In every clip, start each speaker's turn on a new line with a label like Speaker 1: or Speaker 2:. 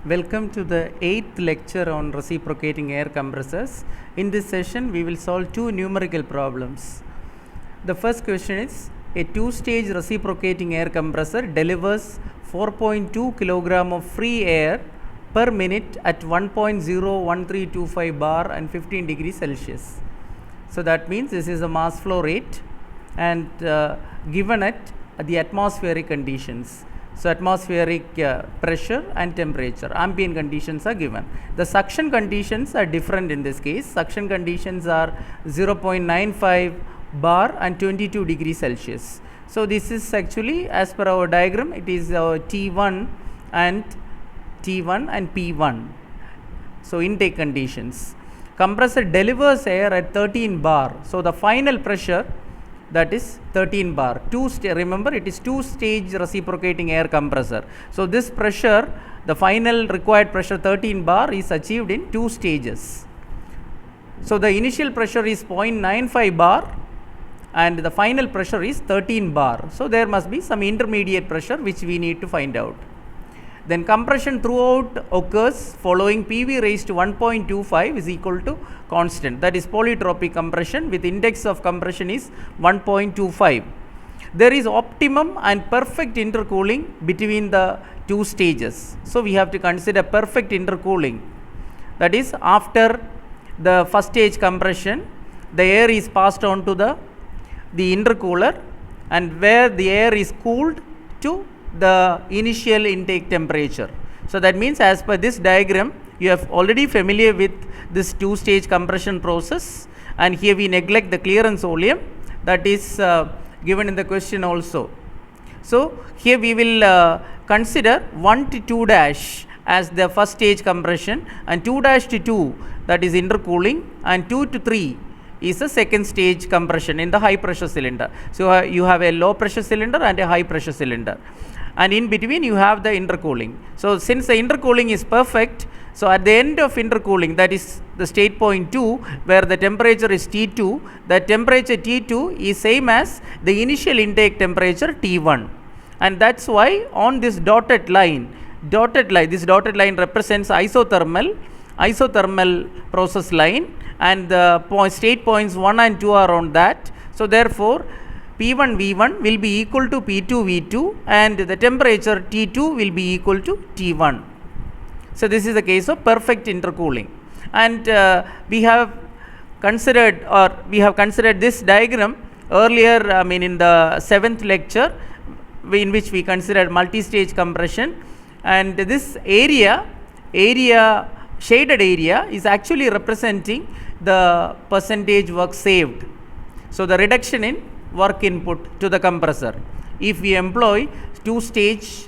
Speaker 1: Welcome to the 8th lecture on reciprocating air compressors. In this session, we will solve two numerical problems. The first question is, a two-stage reciprocating air compressor delivers 4.2 kg of free air per minute at 1.01325 bar and 15 degrees Celsius. So that means this is a mass flow rate and given at the atmospheric conditions. So atmospheric pressure and temperature, ambient conditions are given. The suction conditions are different in this case. Suction conditions are 0.95 bar and 22 degrees Celsius. So this is actually, as per our diagram, it is T1 and P1. So intake conditions. Compressor delivers air at 13 bar. So the final pressure, that is 13 bar. Remember, it is two-stage reciprocating air compressor. So this pressure, the final required pressure 13 bar is achieved in two stages. So the initial pressure is 0.95 bar and the final pressure is 13 bar. So there must be some intermediate pressure which we need to find out. Then compression throughout occurs following PV raised to 1.25 is equal to constant, that is polytropic compression with index of compression is 1.25. There is optimum and perfect intercooling between the two stages. So we have to consider perfect intercooling, that is after the first stage compression the air is passed on to the intercooler and where the air is cooled to the initial intake temperature. So that means, as per this diagram, you are already familiar with this two-stage compression process, and here we neglect the clearance volume that is given in the question also. So here we will consider 1 to 2 dash as the first stage compression and 2 dash to 2, that is intercooling, and 2 to 3 is the second stage compression in the high pressure cylinder. So you have a low pressure cylinder and a high pressure cylinder, and in between you have the intercooling. So since the intercooling is perfect, so at the end of intercooling, that is the state point 2 where the temperature is T2, the temperature T2 is same as the initial intake temperature T1, and that's why on this dotted line represents isothermal process line, and the state points 1 and 2 are on that. So therefore P1 V1 will be equal to P2 V2 and the temperature T2 will be equal to T1. So this is the case of perfect intercooling, and we have considered this diagram earlier, in the 7th lecture, in which we considered multi-stage compression, and this shaded area is actually representing the percentage work saved. So the reduction in work input to the compressor if we employ two-stage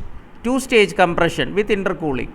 Speaker 1: compression with intercooling.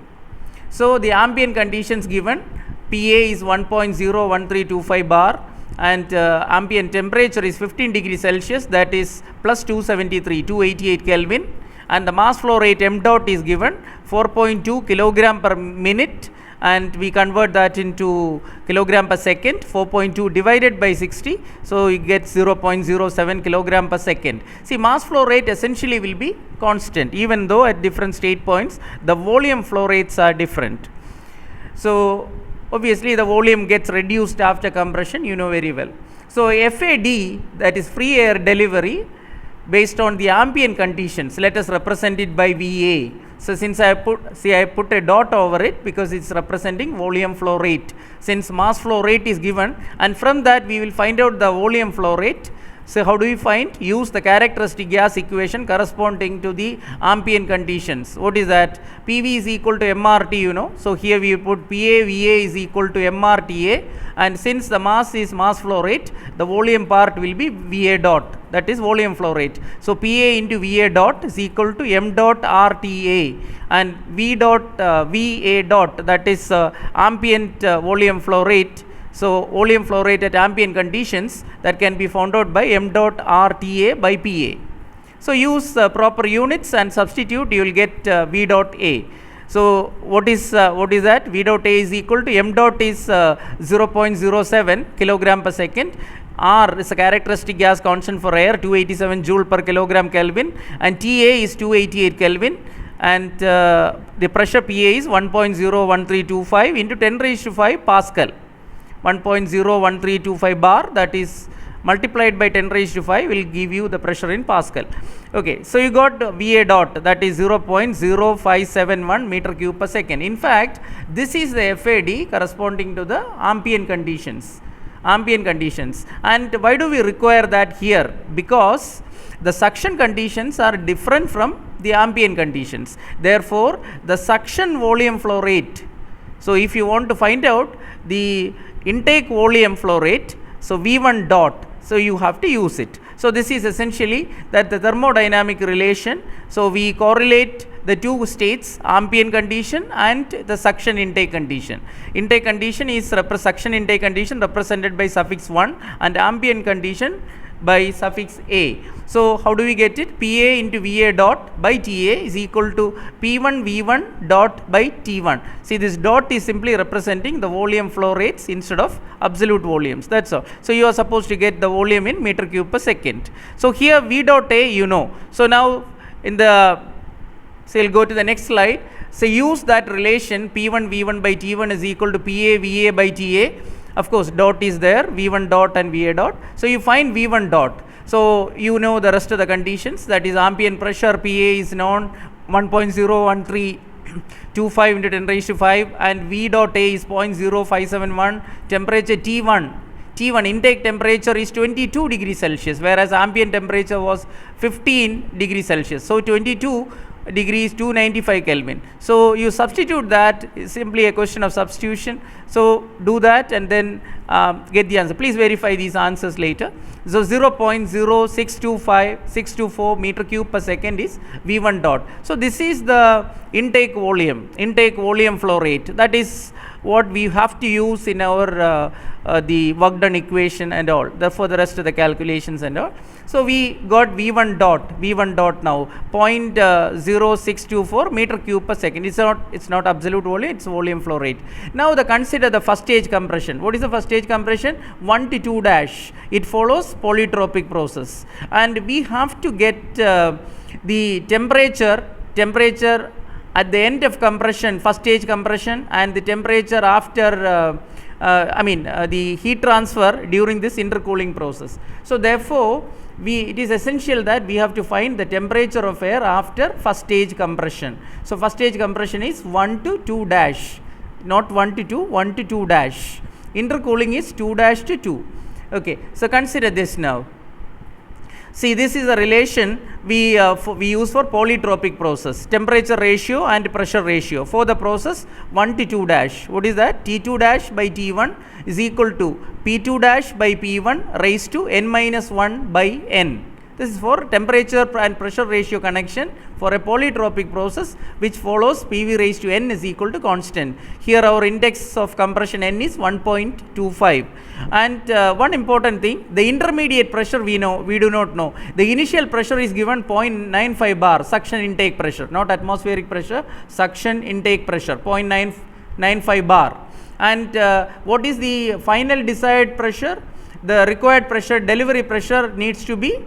Speaker 1: So the ambient conditions given, PA is 1.01325 bar and ambient temperature is 15 degrees Celsius, that is plus 288 Kelvin, and the mass flow rate m dot is given 4.2 kilogram per minute, and we convert that into kilogram per second. 4.2 divided by 60, so you get 0.07 kilogram per second. See, mass flow rate essentially will be constant, even though at different state points the volume flow rates are different. So obviously the volume gets reduced after compression, you know very well. So FAD, that is free air delivery based on the ambient conditions, let us represent it by VA. So since I put a dot over it because it's representing volume flow rate, since mass flow rate is given, and from that we will find out the volume flow rate. So how do we find? Use the characteristic gas equation corresponding to the ambient conditions. What is that? PV is equal to MRT, you know. So here we put PA VA is equal to MRTA, and since the mass is mass flow rate, the volume part will be VA dot, that is volume flow rate. So PA into VA dot is equal to M dot RTA, and V dot VA dot, that is ambient volume flow rate. So volume flow rate at ambient conditions, that can be found out by M dot RTA by PA. So use proper units and substitute, you will get V dot A. So what is that? V dot A is equal to M dot is 0.07 kilogram per second. R is a characteristic gas constant for air, 287 joule per kilogram Kelvin, and TA is 288 Kelvin, and the pressure PA is 1.01325 into 10 raised to 5 Pascal. 1.01325 bar, that is multiplied by 10 raised to 5 will give you the pressure in Pascal. Okay, so you got VA dot, that is 0.0571 meter cube per second. In fact, this is the FAD corresponding to the ambient conditions. And why do we require that here? Because the suction conditions are different from the ambient conditions. Therefore, the suction volume flow rate. So if you want to find out the intake volume flow rate, so V1 dot, so you have to use it. So this is essentially that the thermodynamic relation. So we correlate the two states, ambient condition and the suction intake condition. Intake condition is suction intake condition represented by suffix 1 and ambient condition by suffix A. So how do we get it? PA into VA dot by TA is equal to P1 V1 dot by T1. See, this dot is simply representing the volume flow rates instead of absolute volumes. That's all. So you are supposed to get the volume in meter cube per second. So here V dot A, you know. So now in the, so you'll go to the next slide. So use that relation P1 V1 by T1 is equal to PA VA by TA. Of course, dot is there, V1 dot and VA dot. So you find V1 dot. So you know the rest of the conditions, that is ambient pressure PA is known 1.01325 into 10 raised to 5 and V dot A is 0.0571. Temperature T1 intake temperature is 22 degrees Celsius, whereas ambient temperature was 15 degrees Celsius. So 22 degrees 295 Kelvin. So you substitute that, simply a question of substitution. So do that and then get the answer. Please verify these answers later. So 0.0625624 meter cube per second is V1 dot. So this is the intake volume flow rate. That is what we have to use in our the work done equation and all. Therefore, the rest of the calculations and all. So we got V1 dot now 0.0624 meter cube per second. It's not absolute volume, it's volume flow rate. Now consider the first stage compression. What is the first stage compression? 1 to 2 dash. It follows polytropic process, and we have to get the temperature at the end of compression, first stage compression, and the temperature after the heat transfer during this intercooling process. So therefore, it is essential that we have to find the temperature of air after first stage compression. So first stage compression is 1 to 2 dash, not 1 to 2, 1 to 2 dash. Intercooling is 2 dash to 2. Okay, so consider this now. See, this is a relation we use for polytropic process, temperature ratio and pressure ratio. For the process 1 to 2 dash, what is that? T2 dash by T1 is equal to P2 dash by P1 raised to n minus 1 by n. This is for temperature and pressure ratio connection for a polytropic process which follows PV raised to n is equal to constant. Here our index of compression n is 1.25. And one important thing, the intermediate pressure we do not know. The initial pressure is given 0.95 bar, suction intake pressure, not atmospheric pressure, suction intake pressure, 0.95 bar. And what is the final desired pressure? The required pressure, delivery pressure needs to be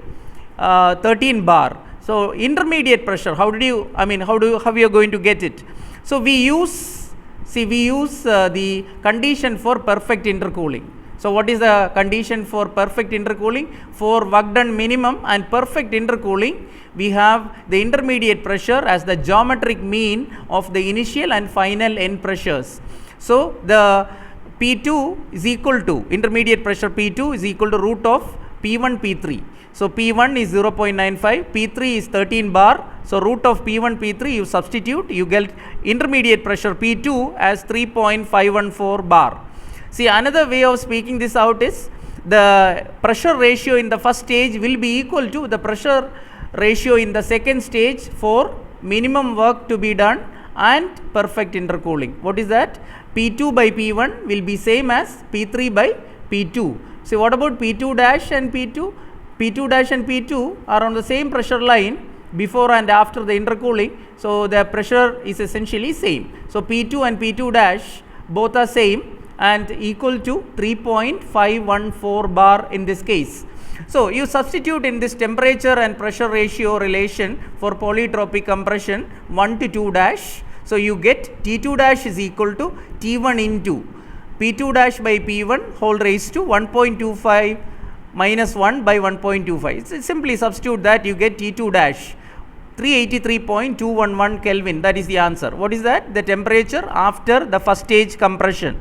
Speaker 1: 13 bar. So intermediate pressure, how you are going to get it? So we use the condition for perfect intercooling. So what is the condition for perfect intercooling? For work done minimum and perfect intercooling, we have the intermediate pressure as the geometric mean of the initial and final end pressures. So the P2 is equal to, intermediate pressure P2 is equal to root of P1 P3. So P1 is 0.95, P3 is 13 bar. So root of P1 P3 you substitute, you get intermediate pressure P2 as 3.514 bar. See, another way of speaking this out is the pressure ratio in the first stage will be equal to the pressure ratio in the second stage for minimum work to be done and perfect intercooling. What is that? P2 by P1 will be same as P3 by P2. So what about P2 dash and P2? P2 dash and P2 are on the same pressure line before and after the intercooling. So the pressure is essentially same. So P2 and P2 dash both are same and equal to 3.514 bar in this case. So you substitute in this temperature and pressure ratio relation for polytropic compression 1 to 2 dash. So you get T2 dash is equal to T1 into P2 dash by P1 whole raised to 1.25 minus 1 by 1.25. So simply substitute that, you get T2 dash 383.211 Kelvin. That is the answer. What is that? The temperature after the first stage compression.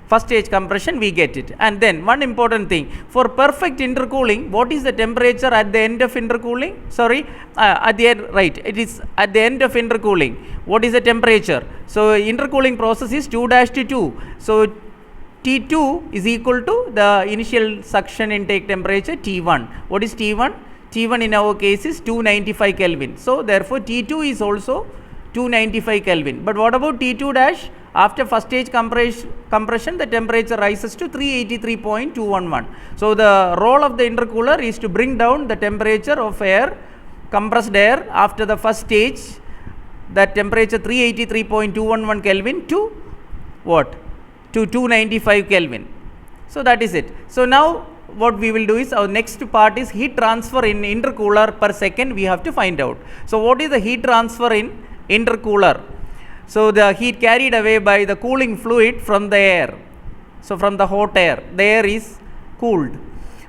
Speaker 1: First stage compression, we get it. And then one important thing, for perfect intercooling, what is the temperature at the end of intercooling? Sorry, at the end, right, it is at the end of intercooling. What is the temperature? So intercooling process is 2 dash to 2. So T2 is equal to the initial suction intake temperature T1. What is T1? T1 in our case is 295 Kelvin. So therefore T2 is also 295 Kelvin. But what about T2 dash? After first stage compression, the temperature rises to 383.211. So the role of the intercooler is to bring down the temperature of air, compressed air, after the first stage, that temperature 383.211 Kelvin to what? To 295 Kelvin. So that is it. So now what we will do is, our next part is heat transfer in intercooler per second we have to find out. So what is the heat transfer in intercooler? So the heat carried away by the cooling fluid from the air. So from the hot air, the air is cooled.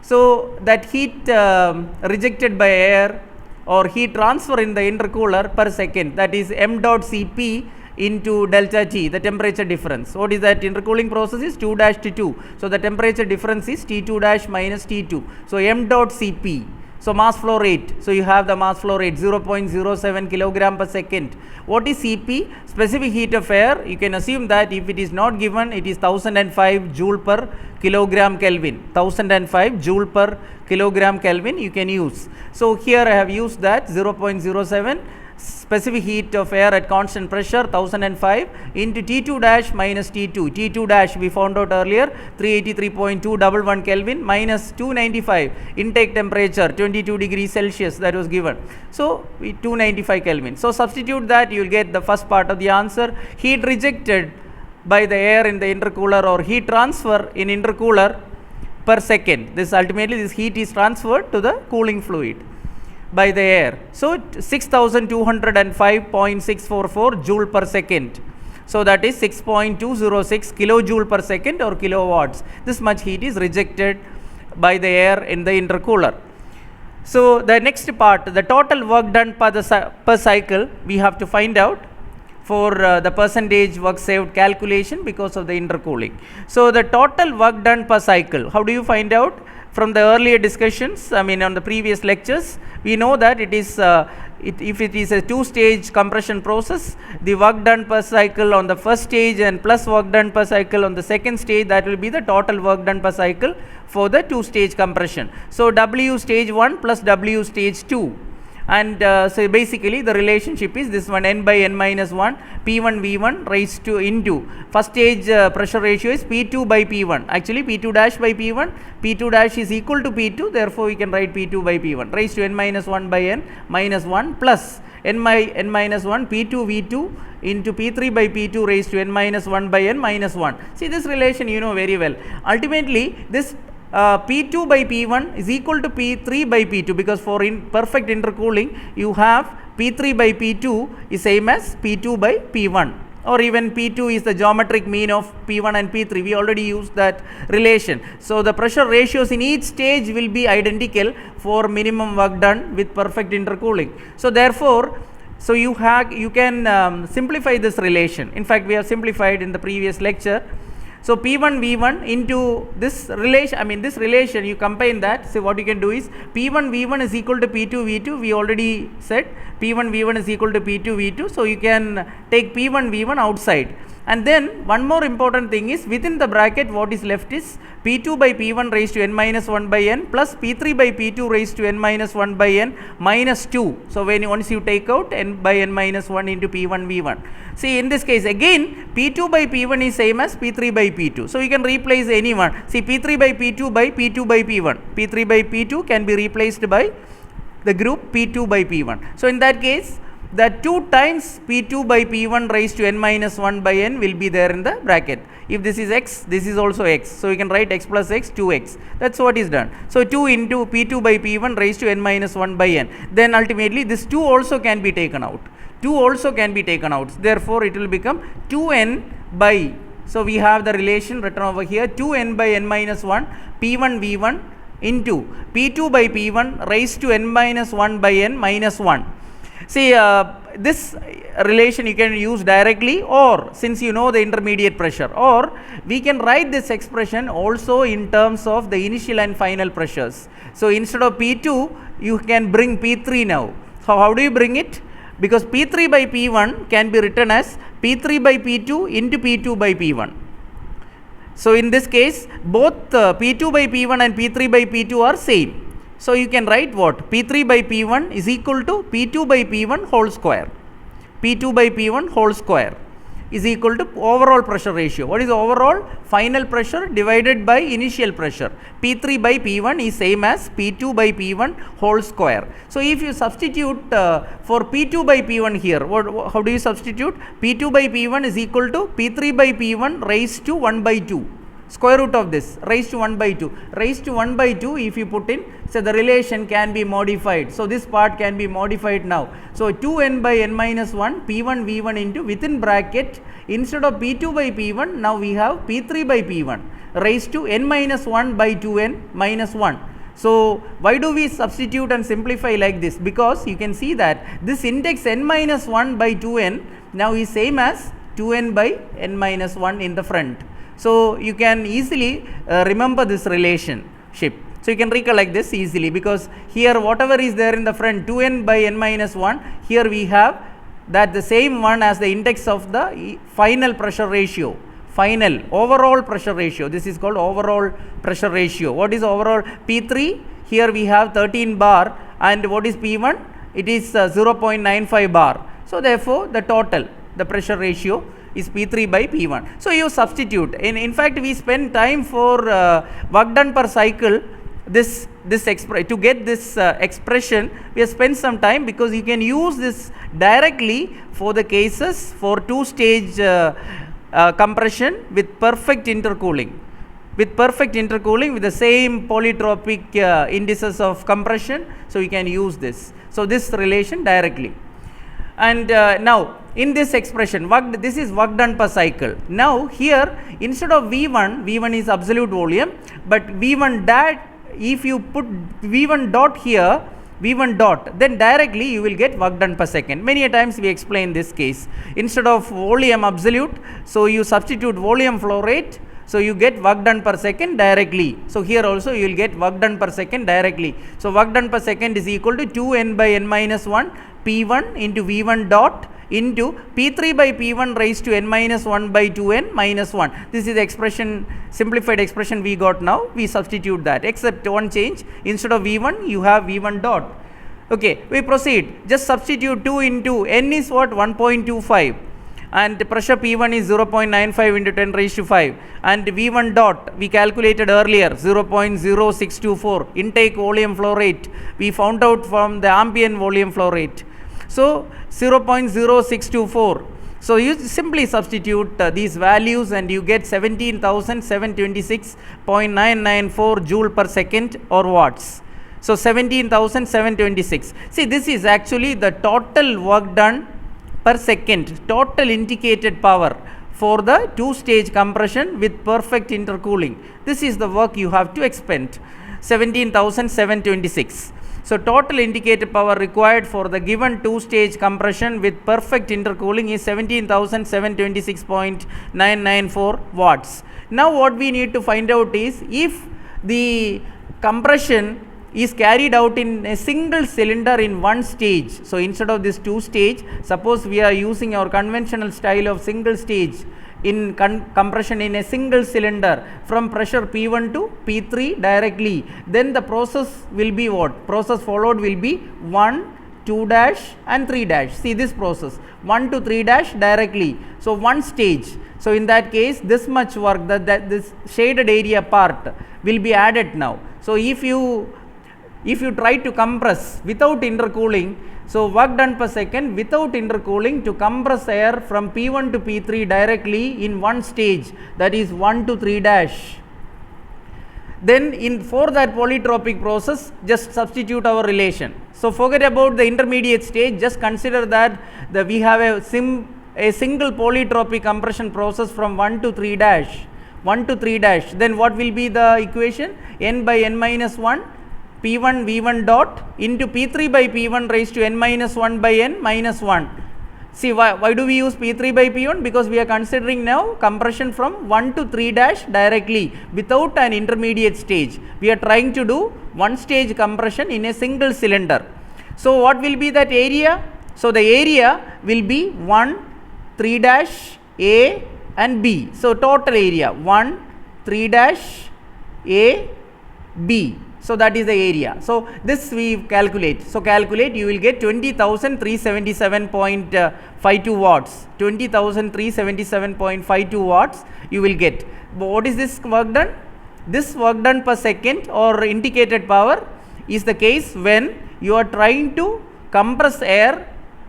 Speaker 1: So that heat rejected by air or heat transfer in the intercooler per second, that is m dot Cp into delta T, the temperature difference. What is that? Intercooling process is 2 dash to 2. So the temperature difference is T2 dash minus T2. So m dot Cp. So mass flow rate. So you have the mass flow rate 0.07 kilogram per second. What is Cp? Specific heat of air. You can assume that if it is not given, it is 1005 joule per kilogram Kelvin. 1005 joule per kilogram Kelvin you can use. So here I have used that 0.07. specific heat of air at constant pressure 1005 into T2 dash minus T2. T2 dash we found out earlier 383.211 Kelvin minus 295 intake temperature 22 degrees Celsius, that was given. So 295 Kelvin. So substitute that, you will get the first part of the answer. Heat rejected by the air in the intercooler or heat transfer in intercooler per second. This ultimately this heat is transferred to the cooling fluid by the air. So 6205.644 joule per second. So that is 6.206 kilojoule per second or kilowatts. This much heat is rejected by the air in the intercooler. So the next part, the total work done per cycle, we have to find out for the percentage work saved calculation because of the intercooling. So the total work done per cycle, how do you find out? From the earlier discussions, I mean on the previous lectures, we know that it is if it is a two-stage compression process, the work done per cycle on the first stage and plus work done per cycle on the second stage, that will be the total work done per cycle for the two-stage compression. So W stage 1 plus W stage 2. And so basically the relationship is this one, n by n minus 1 P1 V1 raised to into first stage pressure ratio is P2 by P1. Actually P2 dash by P1, P2 dash is equal to P2, therefore we can write P2 by P1 raised to n minus 1 by n minus 1 plus n by n minus 1 P2 V2 into P3 by P2 raised to n minus 1 by n minus 1. See this relation you know very well. Ultimately this P2 by P1 is equal to P3 by P2, because for perfect intercooling you have P3 by P2 is same as P2 by P1, or even P2 is the geometric mean of P1 and P3. We already used that relation. So the pressure ratios in each stage will be identical for minimum work done with perfect intercooling. So therefore, so you can simplify this relation. In fact, we have simplified in the previous lecture. So P1 V1 into this relation, this relation you combine that. So what you can do is P1 V1 is equal to P2 V2. We already said P1 V1 is equal to P2 V2. So you can take P1 V1 outside. And then one more important thing is within the bracket what is left is P2 by P1 raised to n minus 1 by n plus P3 by P2 raised to n minus 1 by n minus 2. So once you take out n by n minus 1 into P1 V1. See in this case again P2 by P1 is same as P3 by P2. So you can replace any one. See P3 by P2 by P2 by P1. P3 by P2 can be replaced by the group P2 by P1. So in that case that 2 times P2 by P1 raised to n minus 1 by n will be there in the bracket. If this is x, this is also x. So you can write x plus x, 2x. That's what is done. So 2 into P2 by P1 raised to n minus 1 by n. Then ultimately this 2 also can be taken out. 2 also can be taken out. Therefore it will become 2n by, so we have the relation written over here, 2n by n minus 1 P1 V1 into P2 by P1 raised to n minus 1 by n minus 1. See, this relation you can use directly, or since you know the intermediate pressure, or we can write this expression also in terms of the initial and final pressures. So instead of P2 you can bring P3 now. So how do you bring it? Because P3 by P1 can be written as P3 by P2 into P2 by P1. So in this case both P2 by P1 and P3 by P2 are same. So you can write what? P3 by P1 is equal to P2 by P1 whole square. P2 by P1 whole square is equal to overall pressure ratio. What is overall? Final pressure divided by initial pressure. P3 by P1 is same as P2 by P1 whole square. So if you substitute for P2 by P1 here, how do you substitute? P2 by P1 is equal to P3 by P1 raised to 1 by 2. Square root of this raised to 1 by 2. Raised to 1 by 2 if you put in, so the relation can be modified. So this part can be modified now. So 2n by n minus 1 P1 V1 into within bracket, instead of P2 by P1 now we have P3 by P1 raised to n minus 1 by 2n minus 1. So why do we substitute and simplify like this? Because you can see that this index n minus 1 by 2n now is same as 2n by n minus 1 in the front. So you can easily remember this relationship. So you can recollect this easily, because here whatever is there in the front 2n by n minus 1, here we have that the same one as the index of the final pressure ratio. Final overall pressure ratio. This is called overall pressure ratio. What is overall? P3, here we have 13 bar, and what is P1? It is 0.95 bar. So therefore the total, the pressure ratio is P3 by P1. So you substitute. In fact we spend time for work done per cycle. To get this expression we have spent some time, because you can use this directly for the cases for two-stage compression with perfect intercooling. With perfect intercooling with the same polytropic indices of compression, so you can use this. So this relation directly. And now in this expression, this is work done per cycle. Now here instead of V1 is absolute volume, but V1 dot, if you put V1 dot here, V1 dot, then directly you will get work done per second. Many a times we explain this case. Instead of volume absolute, so you substitute volume flow rate, so you get work done per second directly. So here also you will get work done per second directly. So work done per second is equal to 2n by n minus 1 P1 into V1 dot into P3 by P1 raised to n minus 1 by 2n minus 1. This is the expression, simplified expression we got now. We substitute that, except one change. Instead of V1 you have V1 dot. Okay, we proceed. Just substitute 2 into n is what? 1.25, and pressure P1 is 0.95 into 10 raised to 5, and V1 dot we calculated earlier 0.0624 intake volume flow rate we found out from the ambient volume flow rate. So 0.0624. So you simply substitute these values and you get 17,726.994 joule per second or watts. So 17,726. See, this is actually the total work done per second, total indicated power for the two-stage compression with perfect intercooling. This is the work you have to expend, 17,726. So total indicated power required for the given two-stage compression with perfect intercooling is 17,726.994 watts. Now what we need to find out is, if the compression is carried out in a single cylinder in one stage. So instead of this two stage, suppose we are using our conventional style of single stage in compression in a single cylinder from pressure P1 to P3 directly, then the process will be what? Process followed will be 1, 2 dash and 3 dash. See this process, 1 to 3 dash directly. So one stage. So in that case this much work, that this shaded area part will be added now. So if you try to compress without intercooling, So work done per second without intercooling to compress air from P1 to P3 directly in one stage, that is 1 to 3 dash. Then for that polytropic process, just substitute our relation. So forget about the intermediate stage, just consider that we have a single polytropic compression process from 1 to 3 dash. Then what will be the equation? N by n minus 1 P1 V1 dot into P3 by P1 raised to n minus 1 by n minus 1. See, why do we use P3 by P1? Because we are considering now compression from 1 to 3 dash directly without an intermediate stage. We are trying to do one stage compression in a single cylinder. So what will be that area? So the area will be 1, 3 dash, A and B. So total area 1, 3 dash, A, B. So that is the area. So this we calculate. So calculate, you will get 20,377.52 watts. 20,377.52 watts you will get. But what is this work done? This work done per second or indicated power is the case when you are trying to compress air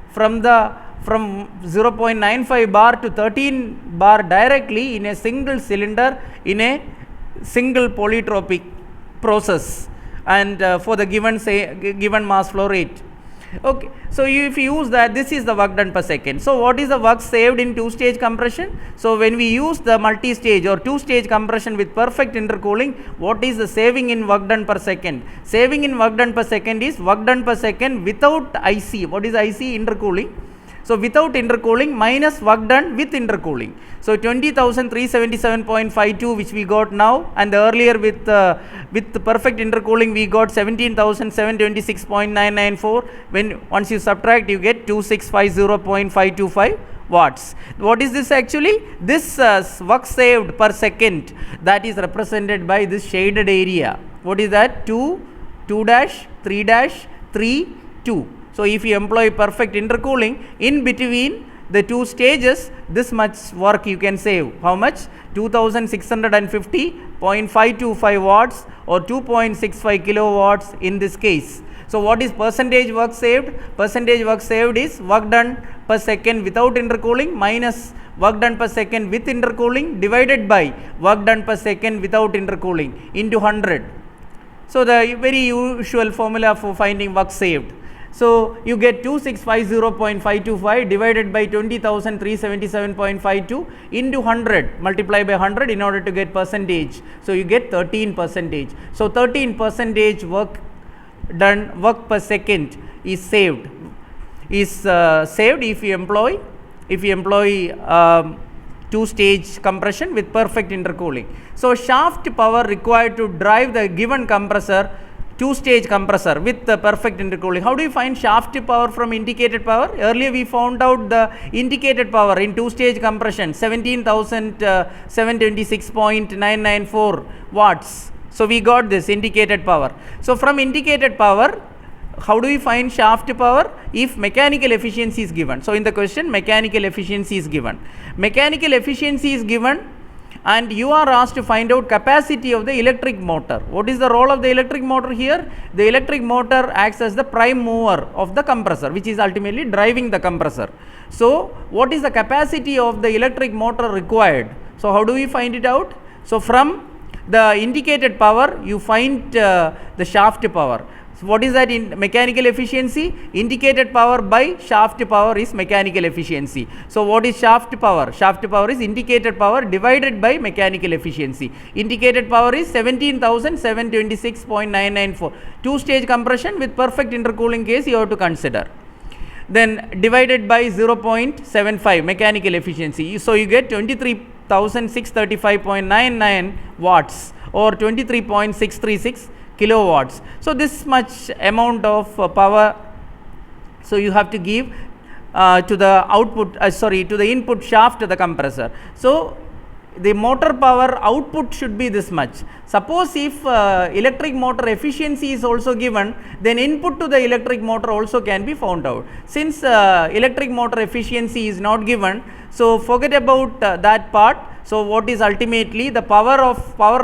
Speaker 1: from 0.95 bar to 13 bar directly in a single cylinder in a single polytropic process and for the given mass flow rate. Okay, so if you use that, this is the work done per second. So what is the work saved in two-stage compression? So when we use the multi-stage or two-stage compression with perfect intercooling, what is the saving in work done per second? Saving in work done per second is work done per second without IC. What is IC? Intercooling. So without intercooling minus work done with intercooling. So 20,377.52 which we got now, and earlier with the perfect intercooling we got 17,726.994. Once you subtract, you get 2650.525 watts. What is this actually? This work saved per second, that is represented by this shaded area. What is that? 2, 2 dash, 3 dash, 3, 2. So if you employ perfect intercooling in between the two stages, this much work you can save. How much? 2650.525 watts or 2.65 kilowatts in this case. So what is percentage work saved? Percentage work saved is work done per second without intercooling minus work done per second with intercooling divided by work done per second without intercooling into 100. So the very usual formula for finding work saved. So you get 2650.525 divided by 20,377.52 into 100, multiply by 100 in order to get percentage. So you get 13%. So 13% work per second is saved. Saved if you employ two-stage compression with perfect intercooling. So shaft power required to drive the given compressor, two-stage compressor with the perfect intercooling. How do you find shaft power from indicated power? Earlier we found out the indicated power in two-stage compression 17,726.994 watts. So we got this indicated power. So from indicated power, how do we find shaft power? If mechanical efficiency is given. So in the question, mechanical efficiency is given. Mechanical efficiency is given and you are asked to find out capacity of the electric motor. What is the role of the electric motor here? The electric motor acts as the prime mover of the compressor, which is ultimately driving the compressor. So what is the capacity of the electric motor required? So how do we find it out? So from the indicated power you find the shaft power. So what is that in mechanical efficiency? Indicated power by shaft power is mechanical efficiency. So what is shaft power? Shaft power is indicated power divided by mechanical efficiency. Indicated power is 17,726.994. Two-stage compression with perfect intercooling case you have to consider. Then divided by 0.75 mechanical efficiency. So you get 23,635.99 watts or 23.636 kilowatts. So this much amount of power, so you have to give to the output, to the input shaft of the compressor. So the motor power output should be this much. Suppose if electric motor efficiency is also given, then input to the electric motor also can be found out. Since electric motor efficiency is not given, so forget about that part. So what is ultimately the power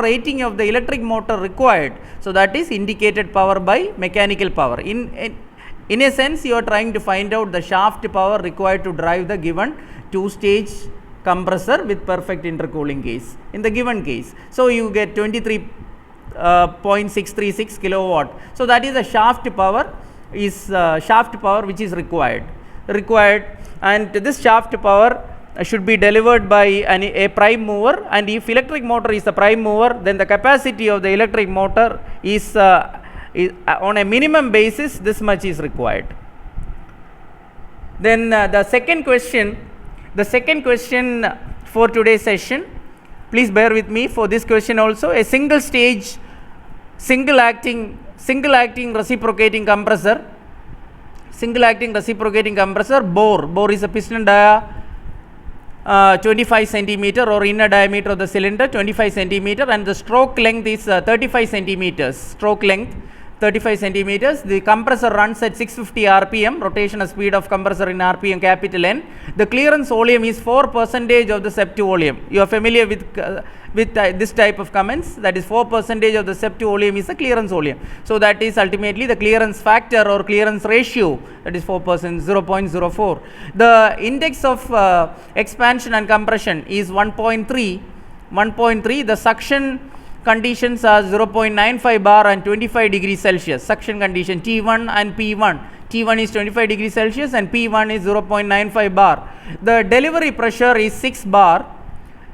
Speaker 1: rating of the electric motor required? So that is indicated power by mechanical power. In a sense, you are trying to find out the shaft power required to drive the given two-stage compressor with perfect intercooling case in the given case. So you get 23.636 kilowatt. So that is the shaft power which is required, and this shaft power should be delivered by a prime mover, and if electric motor is the prime mover, then the capacity of the electric motor is on a minimum basis this much is required. Then the second question for today's session, please bear with me for this question also. A single stage single acting reciprocating compressor, bore is a piston dia 25 centimeter, or inner diameter of the cylinder 25 centimeter, and the stroke length is 35 centimeters. The compressor runs at 650 rpm, rotational speed of compressor in rpm capital N. The clearance volume is 4% of the septu volume. You are familiar with this type of comments, that is 4% of the septu volume is the clearance volume. So that is ultimately the clearance factor or clearance ratio, that is 4%, 0.04. The index of expansion and compression is 1.3. The suction conditions are 0.95 bar and 25 degrees Celsius. Suction condition T1 and P1. T1 is 25 degrees Celsius and P1 is 0.95 bar. The delivery pressure is 6 bar.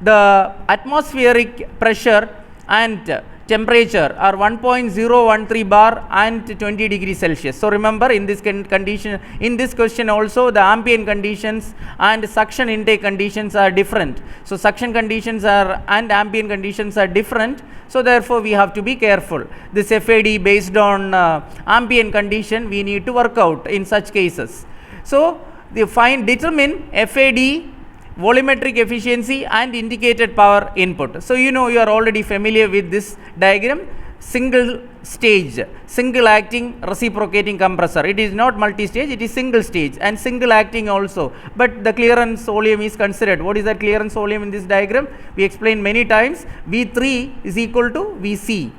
Speaker 1: The atmospheric pressure and temperature are 1.013 bar and 20 degrees Celsius. So remember, in this condition, in this question also, the ambient conditions and suction intake conditions are different. So suction conditions and ambient conditions are different. So therefore we have to be careful. This FAD based on ambient condition we need to work out in such cases. So determine FAD, volumetric efficiency and indicated power input. So you are already familiar with this diagram. Single stage, single acting reciprocating compressor. It is not multi-stage, it is single stage and single acting also. But the clearance volume is considered. What is that clearance volume in this diagram? We explained many times. V3 is equal to Vc.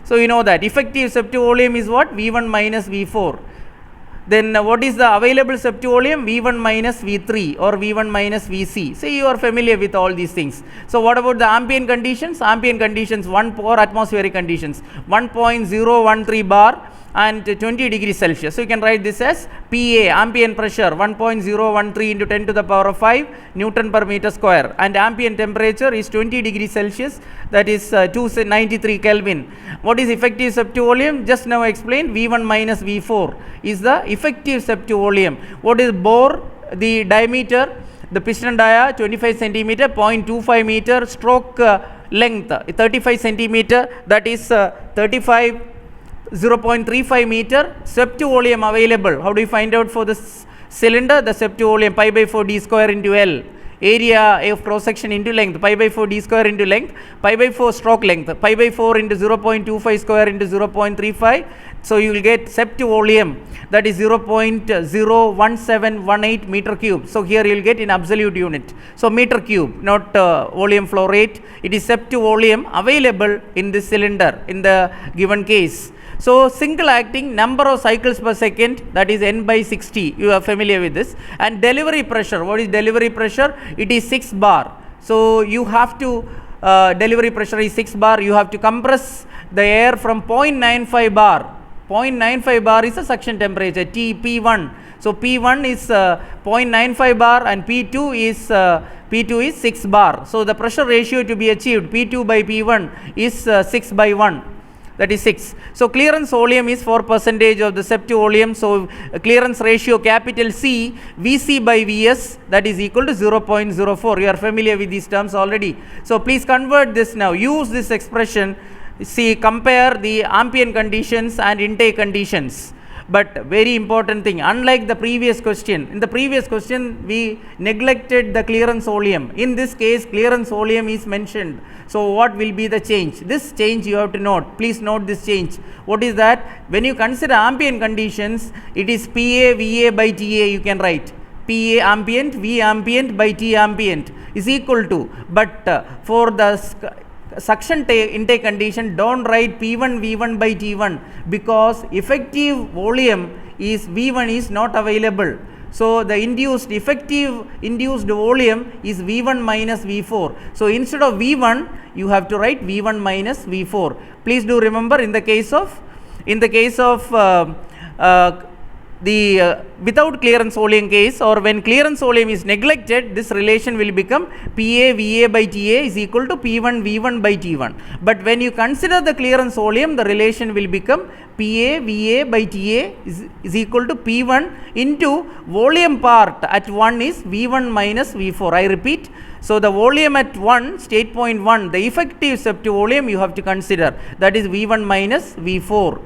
Speaker 1: So you know that effective septu volume is what? V1 minus V4. Then what is the available septu volume? V1 minus V3 or V1 minus Vc. So you are familiar with all these things. So what about the ambient conditions? Ambient conditions, for atmospheric conditions, 1.013 bar and 20 degrees Celsius. So you can write this as PA, ambient pressure 1.013 into 10 to the power of 5 Newton per meter square, and ambient temperature is 20 degrees Celsius, that is 293 Kelvin. What is effective septu volume? Just now explained, V1 minus V4 is the effective septu volume. What is bore? The diameter, the piston dia 25 centimeter, 0.25 meter, stroke length 35 centimeter, that is 0.35 meter. Septu volume available, how do you find out for this cylinder? The septu volume pi by 4 d square into L, area of cross section into length, pi by 4 d square into length, pi by 4 stroke length, pi by 4 into 0.25 square into 0.35. So you will get septu volume, that is 0.01718 meter cube. So here you will get in absolute unit. So meter cube, not volume flow rate. It is septu volume available in this cylinder in the given case. So single acting, number of cycles per second, that is N by 60. You are familiar with this. And delivery pressure, what is delivery pressure? It is 6 bar. So you have to, delivery pressure is 6 bar. You have to compress the air from 0.95 bar. 0.95 bar is the suction temperature, P1. So P1 is 0.95 bar and P2 is 6 bar. So the pressure ratio to be achieved, P2 by P1 is 6 by 1. That is 6. So clearance volume is 4% of the septu volume. So clearance ratio capital C, Vc by Vs, that is equal to 0.04. You are familiar with these terms already. So please convert this now. Use this expression. See, compare the ambient conditions and intake conditions. But very important thing, unlike the previous question, in the previous question we neglected the clearance volume. In this case, clearance volume is mentioned. So what will be the change? This change you have to note. Please note this change. What is that? When you consider ambient conditions, it is PA VA by TA, you can write. PA ambient, V ambient by T ambient is equal to. But for the suction intake condition, don't write P1 V1 by T1, because effective volume is V1 is not available. So the effective induced volume is V1 minus V4. So instead of V1, you have to write V1 minus V4. Please do remember, in the case of without clearance volume case, or when clearance volume is neglected, this relation will become PA VA by TA is equal to P1 V1 by T1. But when you consider the clearance volume, the relation will become PA VA by TA is equal to P1 into volume part at 1 is V1 minus V4. I repeat. So the volume at 1, state point 1, the effective septic volume you have to consider, that is V1 minus V4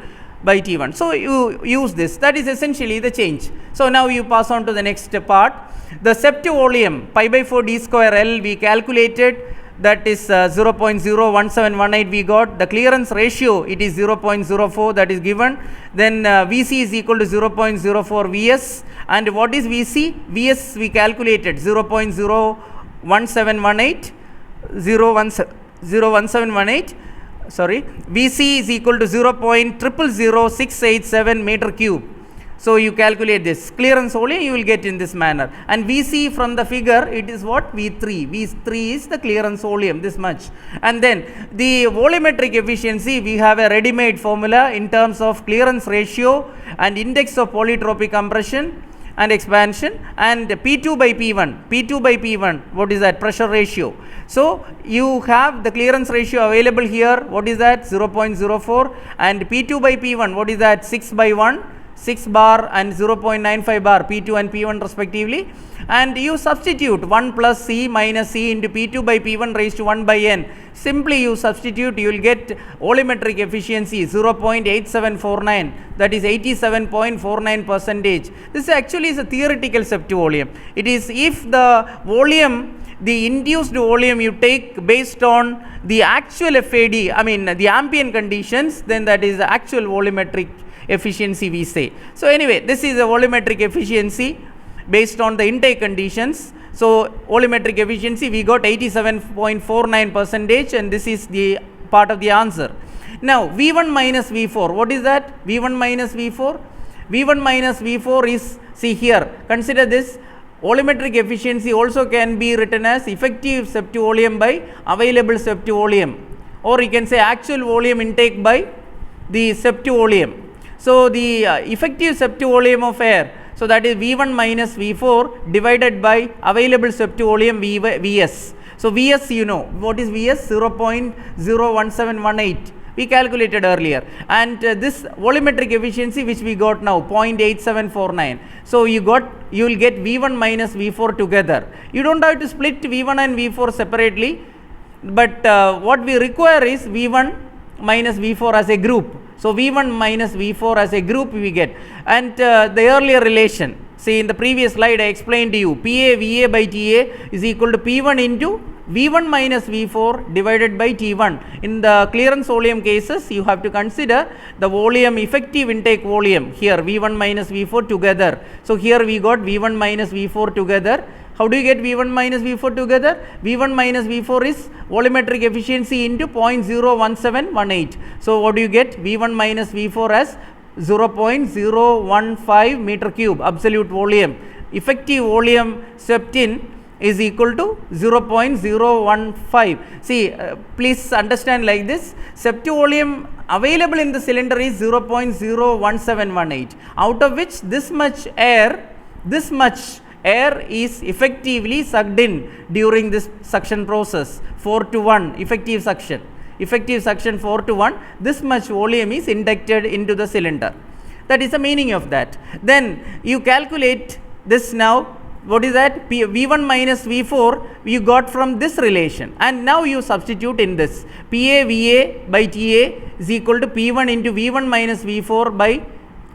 Speaker 1: by T1. So you use this, that is essentially the change. So now you pass on to the next part. The septic volume pi by 4 d square L we calculated, that is 0.01718 we got. The clearance ratio, it is 0.04, that is given. Then VC is equal to 0.04 VS, and what is VC? VS we calculated 0.01718 sorry, VC is equal to 0.000687 meter cube. So you calculate this clearance volume, you will get in this manner. And VC from the figure, it is what? V3. V3 is the clearance volume, this much. And then the volumetric efficiency, we have a ready-made formula in terms of clearance ratio and index of polytropic compression and expansion, and P2 by P1, what is that? Pressure ratio. So you have the clearance ratio available here, what is that? 0.04, and P2 by P1, what is that? 6 by 1, 6 bar and 0.95 bar, P2 and P1 respectively, and you substitute 1 plus C minus C into P2 by P1 raised to 1 by N. Simply you substitute, you will get volumetric efficiency 0.8749, that is 87.49%. This actually is a theoretical septic volume. It is if the volume, the induced volume you take based on the actual FAD, I mean the ambient conditions, then that is the actual volumetric efficiency we say. So anyway, this is a volumetric efficiency based on the intake conditions. So volumetric efficiency we got 87.49%, and this is the part of the answer. Now V1 minus V4, what is that? V1 minus V4? V1 minus V4 is, see here, consider this, volumetric efficiency also can be written as effective septic volume by available septic volume, or you can say actual volume intake by the septic volume. So the effective septic volume of air, so that is V1 minus V4 divided by available septic volume Vs. So Vs, you know, what is Vs? 0.01718. We calculated earlier, and this volumetric efficiency which we got now 0.8749. So you will get V1 minus V4 together. You don't have to split V1 and V4 separately, but what we require is V1 minus V4 as a group. So V1 minus V4 as a group we get, and the earlier relation, see in the previous slide I explained to you, PA VA by TA is equal to P1 into V1 minus V4 divided by T1. In the clearance volume cases, you have to consider the volume, effective intake volume, here V1 minus V4 together. So here we got V1 minus V4 together. How do you get V1 minus V4 together? V1 minus V4 is volumetric efficiency into 0.01718. So what do you get? V1 minus V4 as 0.015 meter cube absolute volume. Effective volume swept in is equal to 0.015. See, please understand like this, septic volume available in the cylinder is 0.01718, out of which this much air is effectively sucked in during this suction process, 4:1 effective suction 4:1, this much volume is inducted into the cylinder. That is the meaning of that. Then you calculate this now, what is that? V1 minus V4 you got from this relation, and now you substitute in this, PA VA by TA is equal to P1 into V1 minus V4 by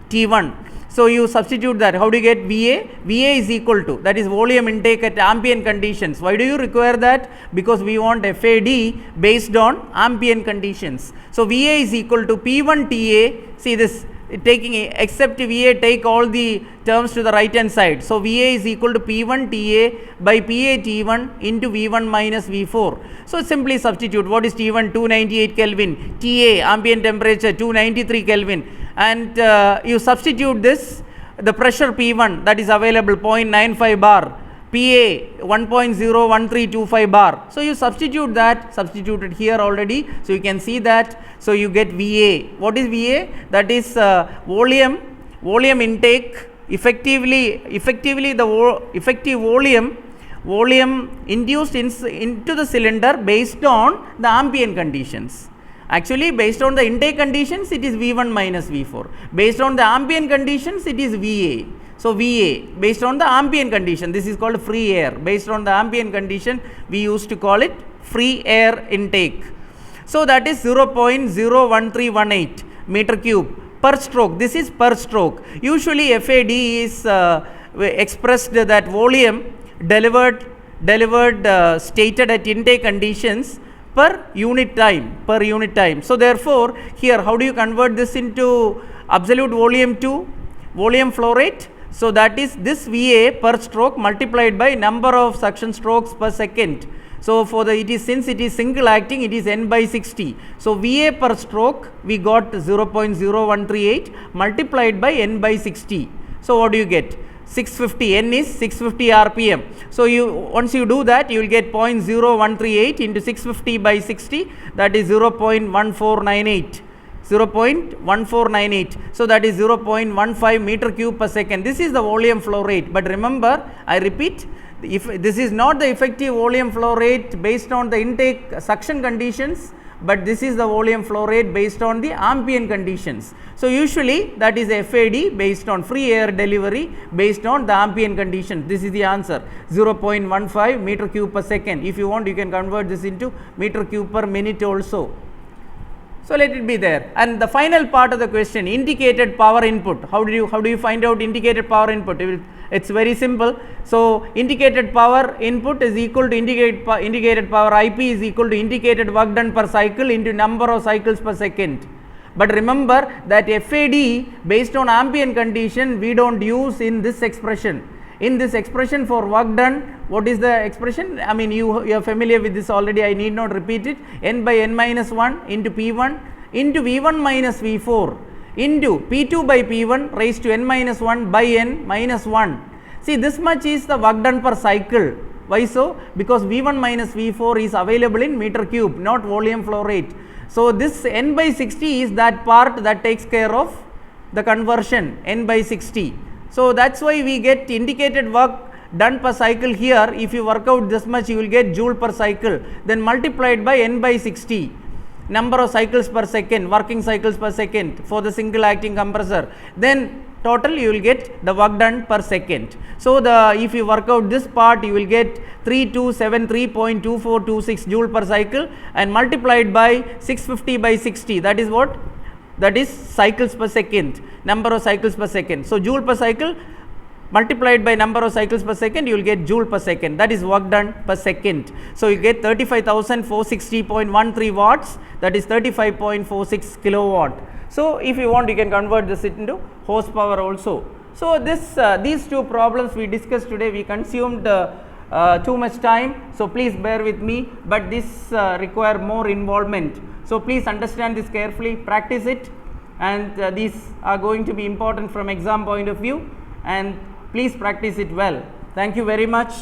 Speaker 1: T1. So you substitute that. How do you get VA? VA is equal to, that is volume intake at ambient conditions. Why do you require that? Because we want FAD based on ambient conditions. So VA is equal to P1 TA, see this, taking except VA, take all the terms to the right hand side. So VA is equal to P1 TA by PA T1 into V1 minus V4. So simply substitute. What is T1? 298 Kelvin. TA ambient temperature 293 Kelvin, and you substitute this the pressure P1 that is available 0.95 bar, PA 1.01325 bar. So you substituted here already. So you can see that. So you get VA. What is VA? That is volume intake. Effectively the effective volume induced into the cylinder based on the ambient conditions. Actually, based on the intake conditions, it is V1 minus V4. Based on the ambient conditions, it is VA. So VA based on the ambient condition, this is called free air. Based on the ambient condition, we used to call it free air intake. So that is 0.01318 meter cube per stroke. This is per stroke. Usually FAD is expressed that volume delivered stated at intake conditions per unit time. So therefore here, how do you convert this into absolute volume to volume flow rate? So that is this VA per stroke multiplied by number of suction strokes per second. So for the since it is single acting, it is n by 60. So VA per stroke we got 0.0138 multiplied by n by 60. So what do you get? 650. N is 650 RPM. So once you do that, you will get 0.0138 into 650 by 60, that is 0.1498. 0.1498. So that is 0.15 meter cube per second. This is the volume flow rate. But remember, I repeat, if this is not the effective volume flow rate based on the intake suction conditions, but this is the volume flow rate based on the ambient conditions. So usually that is FAD based on free air delivery based on the ambient conditions. This is the answer, 0.15 meter cube per second. If you want, you can convert this into meter cube per minute also. So let it be there. And the final part of the question, indicated power input. How do you find out indicated power input? It's very simple. So indicated power input is equal to indicated power IP is equal to indicated work done per cycle into number of cycles per second. But remember that FAD based on ambient condition we don't use in this expression. In this expression for work done, what is the expression? I mean, you are familiar with this already, I need not repeat it. N by n minus 1 into P1 into V1 minus V4 into P2 by P1 raised to n minus 1 by n minus 1. See, this much is the work done per cycle. Why so? Because V1 minus V4 is available in meter cube, not volume flow rate. So this n by 60 is that part that takes care of the conversion, n by 60. So that's why we get indicated work done per cycle here. If you work out this much, you will get joule per cycle, then multiplied by n by 60, number of cycles per second, working cycles per second for the single acting compressor. Then total you will get the work done per second. So if you work out this part, you will get 3273.2426 joule per cycle and multiplied by 650 by 60. That is what? That is cycles per second, number of cycles per second. So joule per cycle multiplied by number of cycles per second, you will get joule per second. That is work done per second. So you get 35,460.13 watts, that is 35.46 kilowatt. So if you want, you can convert this into horsepower also. So these two problems we discussed today, we consumed too much time. So please bear with me, but this require more involvement. So please understand this carefully, practice it, and these are going to be important from exam point of view, and please practice it well. Thank you very much.